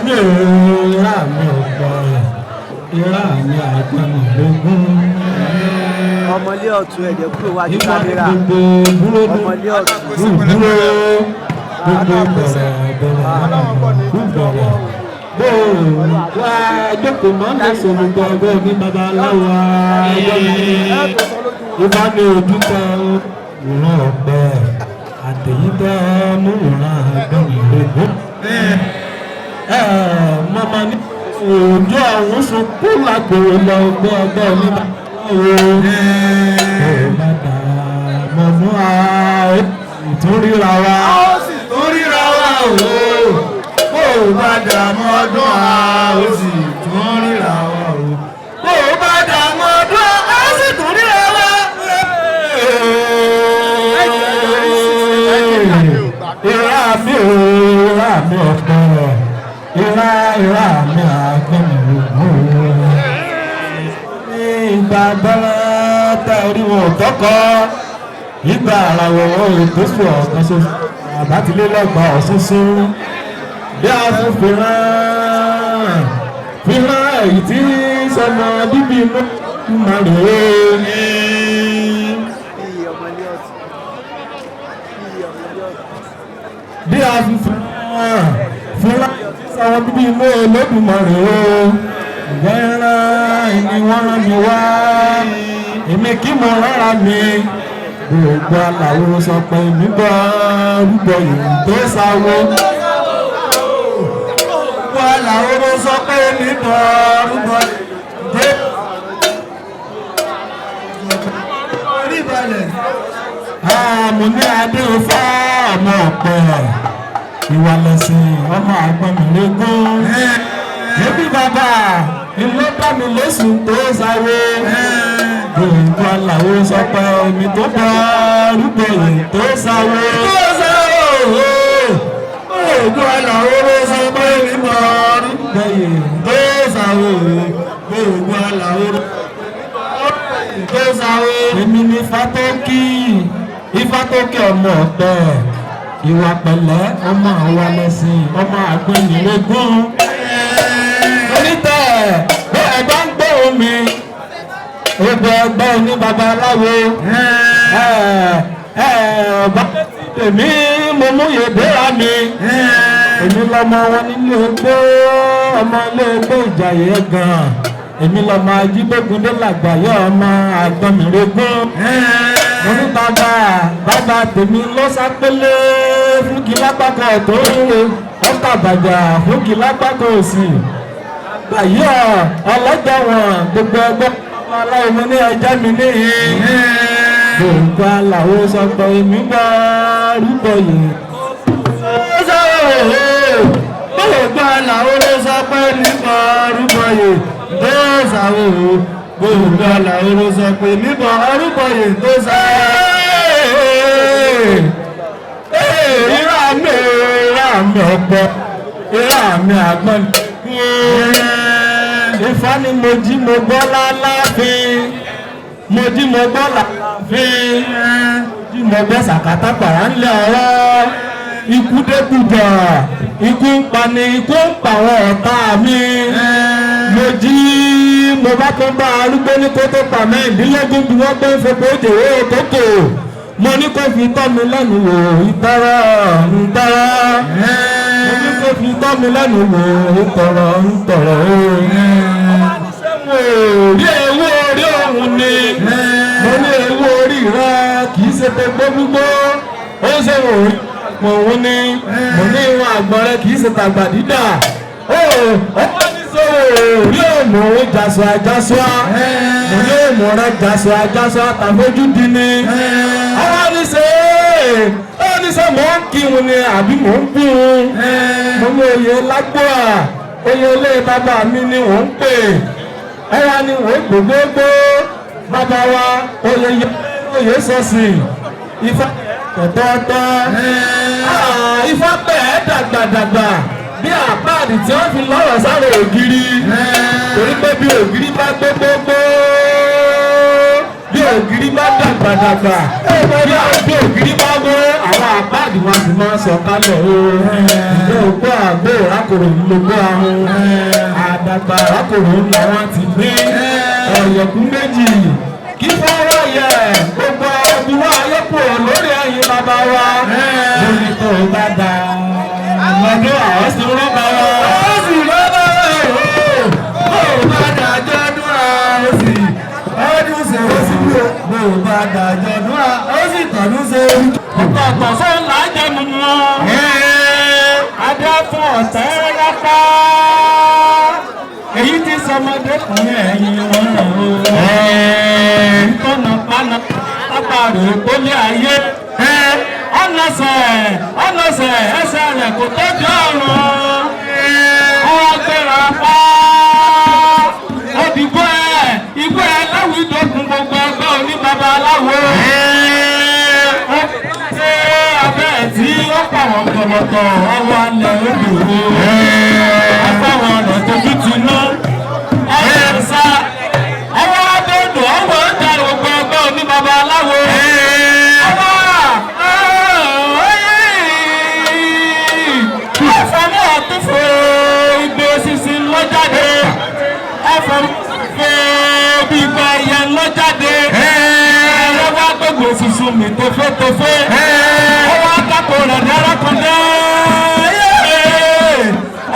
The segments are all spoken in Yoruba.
mi ò ìrà mi ò pọ̀ ìrà mi àìpẹ́ mi lógún. ọmọlé ọ̀tún ẹ̀jẹ̀ kúrò wájú kámẹ́rà ọmọlé ọ̀tún gbogbo bẹ̀rẹ̀ bó wá jókòó mọ́ ní sọ̀rọ̀ gbọ́gbọ́ ní babaláwo ìbá ní ojú tẹ ìran ọ̀pẹ àtẹ̀yìntẹ́ mú ìran àgbọ̀n ìrègùn. Mama ní ojú àwọn sunkún lágbèrè lọ gbọ́gbọ́ ní babaláwo mọ̀ fún ìtúríra wa o bá dààmú ọdún a ó sì tún ríra wa o. Bó o bá dààmú ọdún a ó sì tún ríra wa. Ìrà mi ò ìrà mi ọ̀pọ̀ ìrà mi àgbẹ̀mí ògùn. Ìgbà abẹ́rẹ́ tẹ orí wọn ò tọ́kọ. Ìgbà àràwọ̀ wọn ò tó sùn ọ̀kan ṣoṣo. Àbátìlélọ́gbà ọ̀ṣunṣun. Bí a fún fìràn èyí tí sọmọ bíbí máa rè é. Bí a fún fìràn sọmọ bíbí inú Olódùmarè o. Ìgbẹ́ràn ni wọ́n rán mi wá. Èmi kí mo rárá mi. Gbogbo aláwo sọ pé mi bọ́ rúbọ yìí tó sáwó. Làwọn ọmọ sọ pé níbọ̀ rúbọ dé orí balẹ̀. Mo ní adé ofá ọmọ ọ̀pẹ ìwà lẹ̀sìn ọmọ àgbọ̀nmìlégún. Ẹbí bàbá ilé bá mi lóṣù tó sáwó. Gbogbo làwọn sọ pé omi tó bọ̀ rúbọ yìí tó sáwó. Gbogbo làwọn sọ pé níbọ̀ gbẹ̀yìn tó sáwó gbogbo aláwọ̀ tó sáwó. Èmi ni Ifátókì ọmọ ọ̀pẹ ìwà pẹ̀lẹ́ ọmọ àwa lẹ́sìn ọmọ àgbẹ̀yìnlégún. Onítẹ̀ bẹ́ẹ̀ bá ń gbọ́ omi gbogbo ẹgbẹ́ oní babaláwo ọba tèmi mo mú yèdèrà mi. Èmi lọmọ wọn nílé ogbó ọmọ ilé ogbó Ìjàyè gan. Èmi lọmọ Ajíbógundé làgbàyọ ọmọ Àgbọ̀nmìrègún. Mo ní bàbá tèmi ló sápélé fún kí lápákọ̀ tó rere ọkọ̀ àbàjá fún kí lápákọ̀ òsì. Gbàyọ ọlọ́jà wọn gbogbo ẹgbẹ́ ọmọ aláwọ̀ ní ẹja mi níhìn. Gbogbo aláwo sọ pé èmi bá rúbọ yìí. Gbogbo aláwo ló sọ pé nípa rúbọ yìí tó sáwó. Gbogbo aláwo ló sọ pé nípa rúbọ yìí tó sáwó. Ìrà mi ọ̀pọ̀ ìrà mi àgbọ̀n. Ifá ni mo jí mo gbọ́ láláàfin. Mo jí mo gbọ́ láláàfin. Jí mo gbọ́ sàkátà pàrà ńlẹ̀ ọ̀rọ̀. Ikú dẹ́kùjọ, ikú ń pa ni, ikú ń pa àwọn ọ̀tá mi. Mo jí mo bá tó bá arúgbó ní kó tó pa mẹ́rìndínlógún bí wọ́n gbé ń fipò òjòwé òkókò. Mo ní kó fi tọ́ mi lẹ́nu wò ìtọ́rọ̀ ńtọ́rọ̀. Mo ní kó fi tọ́ mi lẹ́nu wò ìtọ́rọ̀ ńtọ́rọ̀. Mo rí ewu orí òun ni. Mo ní ewu orí rẹ kì í ṣe pé gbógbó. Ó ṣe wò rí mo òun ni. Mo ní ìwọ̀n àgbọ̀n rẹ kì í ṣe tàgbà dídà. Ọmọ ní sọ rí òmù jàsọ̀ àjàsọ̀. Mo ní òmù rẹ jàsọ̀ àjàsọ̀ àtàfojú di ni. Àwọn ní sẹ́ mò ń kírun ni àbí mò ń bírun. Mo ní oyè lágbóà oyè ilé bàbá mi ni wọ́n ń pè. Ẹ̀yà ni wọ́n gbogbogbò bàbá wa oyè sọ́sì Ifá tọ̀tọ̀ọ̀tọ̀. Ifá pẹ̀ ẹ́ dàgbàdàgbà bí àpáàdì tí wọ́n fi lọ́rọ̀ sáré ògiri. Torí pé bí ògiri bá gbogbogbò bí ògiri bá dàgbàdàgbà bí ògiri bá gbó àwọn àpáàdì wọn sì máa sọ kálẹ̀ o ìjọ ògbó àgbò rákòrò ìlógbó ahun àdàgbà rákòrò ńlá wọn ti gbé ọ̀yẹ̀kún méjì kí fọwọ́ yẹ gbogbo ẹbí wa ayọ́pọ̀ lórí ẹ̀yìn bàbá wa lórí tó bá dà ọmọdé àwọn sì rọ́bà wa ó sì rọ́bà wa ó bá dàjọ́ dúnra ó sì ọdún ṣe ó sì bí ó bá dàjọ́ dúnra ó sì tọ̀dún ṣe. ọ̀pọ̀ sọ́n là ń jẹ́ mímu wọn adé fún ọ̀tẹ́ lápá èyí tí sọmọdé kan ẹ̀yìn wọn tọ́nà paná lápárò gbólé ayé ọ̀nàṣẹ̀ ẹsẹ̀ rẹ̀ kò tọ́jú ọ̀run ọwọ́ gbéra pa òdìgbò ìgbò láwùjọkùn gbogbo ẹgbẹ́ òní baba aláwo ṣé abẹ́ tí ó pàwọn gbọ̀lọ̀tọ̀ ọwọ́ alẹ́ òdòdó afáwọn ọ̀nà tó tún ti ná ọwọ́ ẹ̀sà ọwọ́ adódò ọwọ́ ọjà gbogbo ẹgbẹ́ òní baba aláwo ẹ̀fọ́mú ọ̀túnfò ìgbé sísìn lọ́jáde ẹ̀fọ́mú bí ìgbà ẹ̀yẹ lọ́jáde ẹ̀rọ wá gbogbo sísun mi tófótófó ọwọ́ akápò rẹ̀ dárákúndẹ́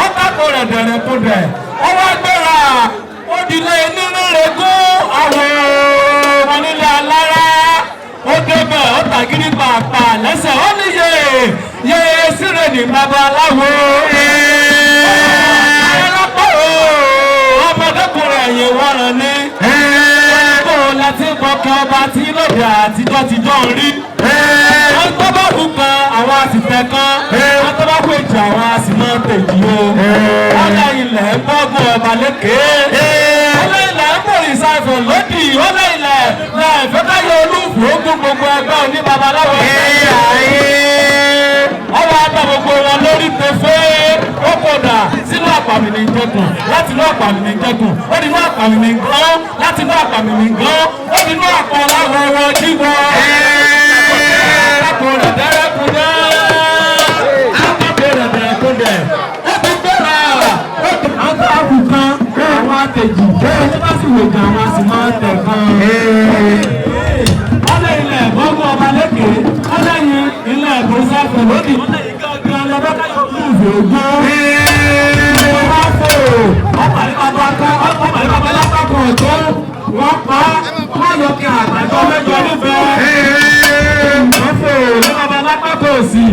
ọkápò rẹ̀ dẹ̀rẹ̀kúndẹ̀ ọwọ́ agbára òdìlé nínú rẹ̀ gún àwọn wọn nílé alára ó débẹ̀ ó tàgírí pàápàá lẹ́sẹ̀ ó níye yé síre ní babaláwo ọmọdékùnrin ẹ̀yìn wọ́n ní kó láti kọ́kọ́ ọba tí lóde àtijọ́ tijọ́ ń rí wọ́n tó bá kú kan àwọn àsìtẹ̀ kan wọ́n tó bá kú èjì àwọn àsìmọ́ tèjì o wọ́n lẹ́yìn ilẹ̀ ń gbọ́gbọ́ ọba lékè wọ́n lẹ́yìn ilẹ̀ ń bòrì sáfẹ̀ lódì wọ́n lẹ́yìn ilẹ̀ lẹ́ẹ̀fẹ́ káyọ̀ olúfò ogun gbogbo ẹgbẹ́ òní babaláwo ọwọ́ abẹ́ gbogbo wọn lórí tẹfẹ́ ó kódà sínú àpàmì ní jẹ́kùn láti inú àpàmì ní jẹ́kùn ó dínú àpàmì ní gán láti inú àpàmì ní gán ó dínú àpọ̀ láwọn ọwọ́ jíwọ́ àpò rẹ̀ dẹ́rẹ́kúndẹ́ àpò rẹ̀ dẹ́rẹ́kúndẹ́ ó ti gbéra àwọn àbùkán àwọn àtẹ̀jì ó bá sì wò gan àwọn àsì máa tẹ̀ kan ọlẹ́ ilẹ̀ gbọ́gbọ́ ọba lékè ọlẹ́yìn ilẹ̀ ìbòsáfẹ̀ lódì ọlẹ́yìn gángan lọ́dọ́ káyọ̀ fún ìfẹ́ ògbó ọba fò ọpàdé bàbá lápapọ̀ ọ̀tọ́ wọ́n pa wọ́n yọ kí àgbàjọ mẹ́jọ nífẹ̀ẹ́ wọ́n fò ní bàbá lápapọ̀ òsì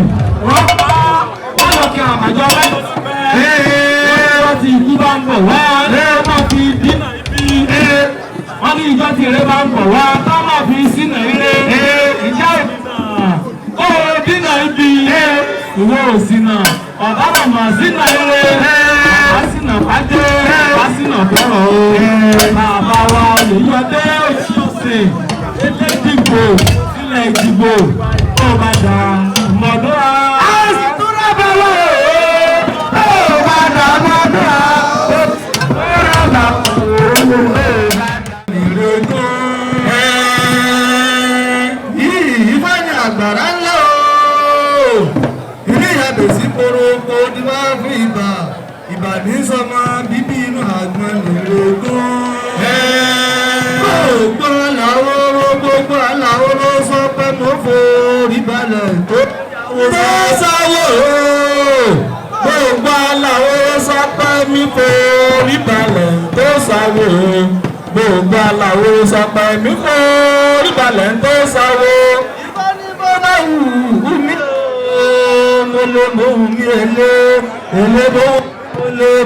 wọ́n pa wọ́n yọ kí àgbàjọ mẹ́jọ nífẹ̀ẹ́ wọ́n ti ikú bá ń bọ̀ wọ́n fi dínà ibi wọ́n ní ìjọ tí èrè bá ń bọ̀ wá tó máa fi sínà ire ìjà ìbìnà ó dínà ibi ìwọ òsínà ọ̀dàmọ̀mọ̀ sínà ire àsínà pàjẹ́ àsínà fọ́rọ̀ o bàbá wa olùyọdé òṣìṣẹ́ ilé ìdìbò ilẹ̀ ìdìbò tó bá dà mọ̀dọ́ a. àsìtúrà bàbá o tó bá dà mọ̀dọ́ a. ó rà bàbá o. Àgbàrá ńlá ooo ilé ìyàbẹ̀ sí koroko ní wá fún ìbà ní sọmọ bíbí inú àgbọn nìrègún. gbogbo aláwo ló sọ pé mo forí balẹ̀ tó sáwó gbogbo aláwo ló sọ pé mi forí balẹ̀ tó sáwó gbogbo aláwo ló sọ pé mi forí balẹ̀ tó sáwó. Mo mohùn mi èlé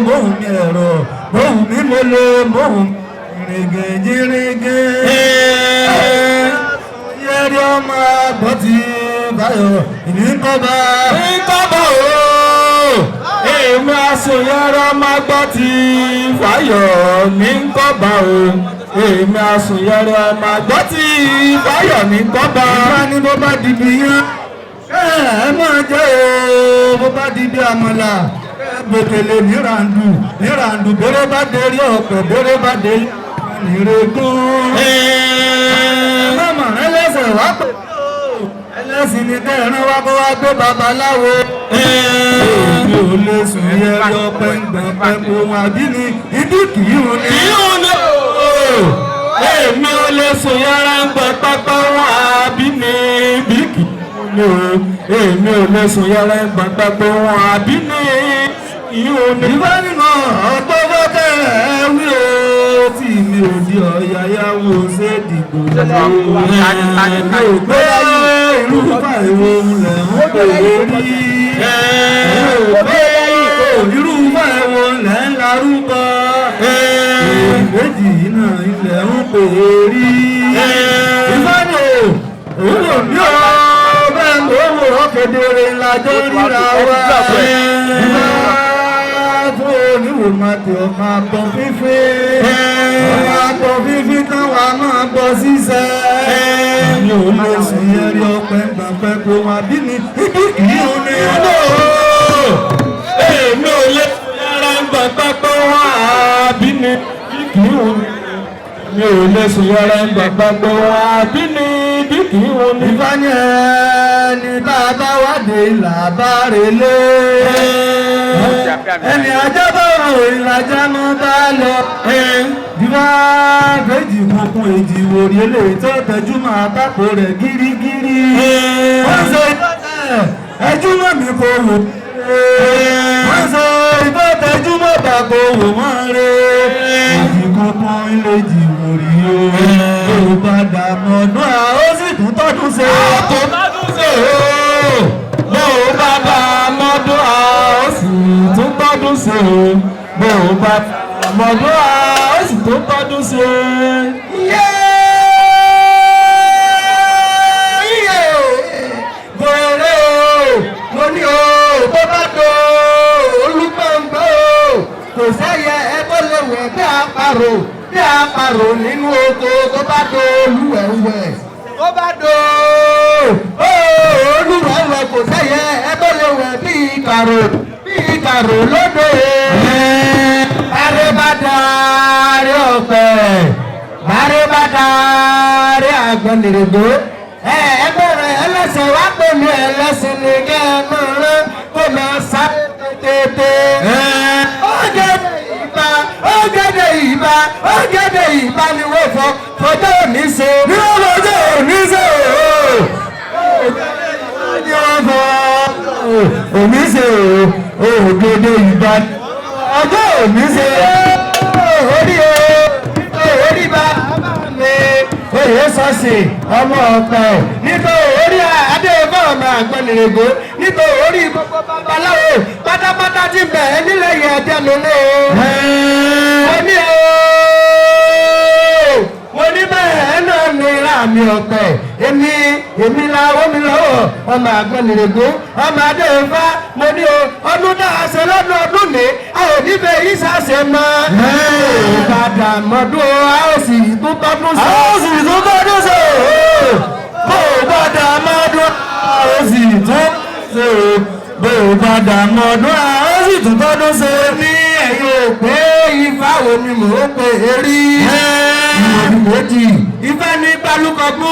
mohùn mi ẹ̀rọ mohùn mi mo lè mohùn jìrìgì yẹ́rí ọmọ àgbọ̀ ti báyọ̀ ìníkọ́bà ooo èmi àsùnyẹ́rọ ọmọ àgbọ̀ ti fàyọ̀ níkọ́bà ooo èmi àsùnyẹ́rọ ọmọ àgbọ̀ ti fàyọ̀ níkọ́bà. ìgbà ni mo bá dìbì yán ẹ máa jẹ́ ooo bó bá di bí àmàlà gbèkèlè níràndù bèrè bá dérí ọ̀pẹ̀ bèrè bá dérí nírègún. ẹlẹ́mọ̀ ẹlẹ́sẹ̀ wá pè sì ní kẹrin wá kó wá gbé babaláwo. Èmi ò lè sùn yẹ yọ pẹ́ngbẹ̀pẹ́ ohun àbíní ìdí kìí hùn ní. Èmi ò lè sùn yàrá ń gbẹ pápá wọn àbíní ìdí kìí hùn ní. Èmi ò lè sùn yàrá ń gbẹ pápá wọn àbíní ìhùn ní. Ìbá nínú ọ̀pọ̀ bọ́kẹ́ wí o tí mi ò di ọ̀yà yàwó ṣe dìbò pé irúfà ìwò lẹ̀ ń pè rí irúfà ìwò lẹ̀ ń larúkọ méjì náà ilẹ̀ ń pè rí ìfọ́nù òun ò ní ọ́ bẹ́ẹ̀ ló wò ó kedere lájọ́ ríra wá fún oníwò máa tẹ ọmọ àtọ̀ fífí ọmọ àtọ̀ fífí táwa máa bọ̀ síṣẹ́ mi ò lè sùn yẹrí ọpẹ́ gbàgbẹ́ kó wá bí mi kìí ò ní ọlọ́ Èmi ò lè sùn yàrá ń gbẹ pápá wọn àbíní ìdí kìí hùn ní. Mi ò lè sùn yàrá ń gbẹ pápá wọn àbíní ìdí kìí hùn ní. ìfàyẹ̀ ní bàbá wádé làbárelé ẹni ajá bá wà ìlàjà mọ́ bá lọ dìbò méjì kúnkún èjì ìwòrì eléyìí tó tẹjú máa kápò rẹ̀ gírígírí wọ́n ṣe ẹjú mọ́ mi kò wò wọ́n ṣe ìbọn tẹjú mọ́ bà kò wò mọ́ rẹ̀ èjì kúnkún ilé ìjì ìwòrì o padà mọ̀nú ó sì tún tọ́dún ṣe Bó o bá bá mọ́dún a ó sì tún tọ́dún sí o. Bó o bá mọ́dún a ó sì tún tọ́dún sí o. Bọ̀rẹ̀ o, mo ní o, tó bá do olúgbọ̀ngbọ̀ o, kò sẹ́yẹ ẹgbẹ́ lẹ́wẹ̀ bí àparò nínú oko tó bá do olúwẹ̀wẹ̀. Tó bá do olúwẹ̀wẹ̀ kò sẹ́yẹ ẹgbẹ́ lẹ́wẹ̀ bí ìkàrò lódò. Bàrẹ̀ bá darí ọ̀pẹ̀, bàrẹ̀ bá darí àgbọ̀nìrègbò. Ẹgbẹ́ rẹ̀ ẹlẹ́sìn wá pẹ̀lú ẹlẹ́sìn ní kẹ́ẹ̀mọ́ rẹ̀ kó máa sá tètè. Ọ̀gẹ̀dẹ̀ ìbá ni wọ́n fọjọ́ òní ṣe. Ní ọlọ́jọ́ òní ṣe ooo. Ní ọ̀fọ̀ òní ṣe ooo. Ọ̀gẹ̀dẹ̀ ìbá ọjọ́ òní ṣe. Orí bá mi oyè sọ́ọ̀sì ọmọ ọ̀pẹ nítorí adéèbọ̀ ọmọ àgbọ̀nìrègbò nítorí gbogbo babaláwo pátápátá ti bẹ̀ẹ́ nílẹ̀ yẹn ẹ̀jẹ̀ lónìí o. Mo ní bẹ́ẹ̀ náà ní àmì ọ̀pẹ èmi la omi lọ́wọ́ ọmọ àgbọ̀nìrègbò ọmọ adéèfá mo ní o ọdún náà ṣe lọ́dún ọdún ní a ò níbẹ̀ yìí ṣàṣẹ mọ́. Ìbàdàn mọ́dún a ó sì tún tọ́dún sí. Bó o bá dà mọ́dún a ó sì tún ṣe o. Bó o bá dà mọ́dún a ó sì tún tọ́dún ṣe. Ní ẹ̀yin ò pé ifá wo ni mò ń pè é rí. Ìmọ̀lù méjì ifá ní gbàlúkọ̀bú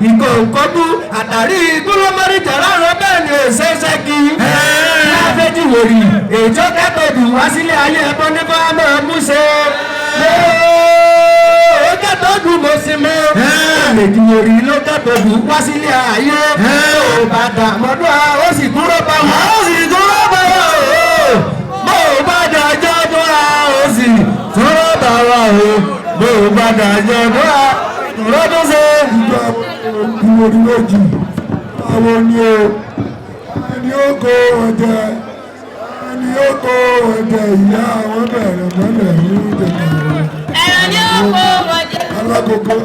ìkọ̀ǹkọ̀bú àtàrí gúlọ́mọ́rí jẹ̀rọ̀rọ̀ bẹ́ẹ̀ ni òṣèṣẹ́ kí. Láfẹ́jì wòrì èjọ́ kẹ́tọ̀dù wá sílé ayé ẹ̀bọ́n nípa máa mú ṣe. Ó kẹ́tọ̀dù mo sì mọ́. Èjì wòrì ló kẹ́tọ̀dù wá sílé ayé. Ó bá dà mọ́dún ó sì dúró bá wọn. Bó o bá dà jọ́dún ó sì dúró bá wọn o. Bó o bá dà jọ́dún lọ́dún ṣe ìjọ ìwòrì méjì àwọn ni o ẹni ó kó ọjẹ ẹni ó kó ọjẹ ìyá àwọn bẹ̀rẹ̀ mọ́lẹ̀ ní ìjọba ẹ̀rọ ni ó kó ọjẹ. alákòókò.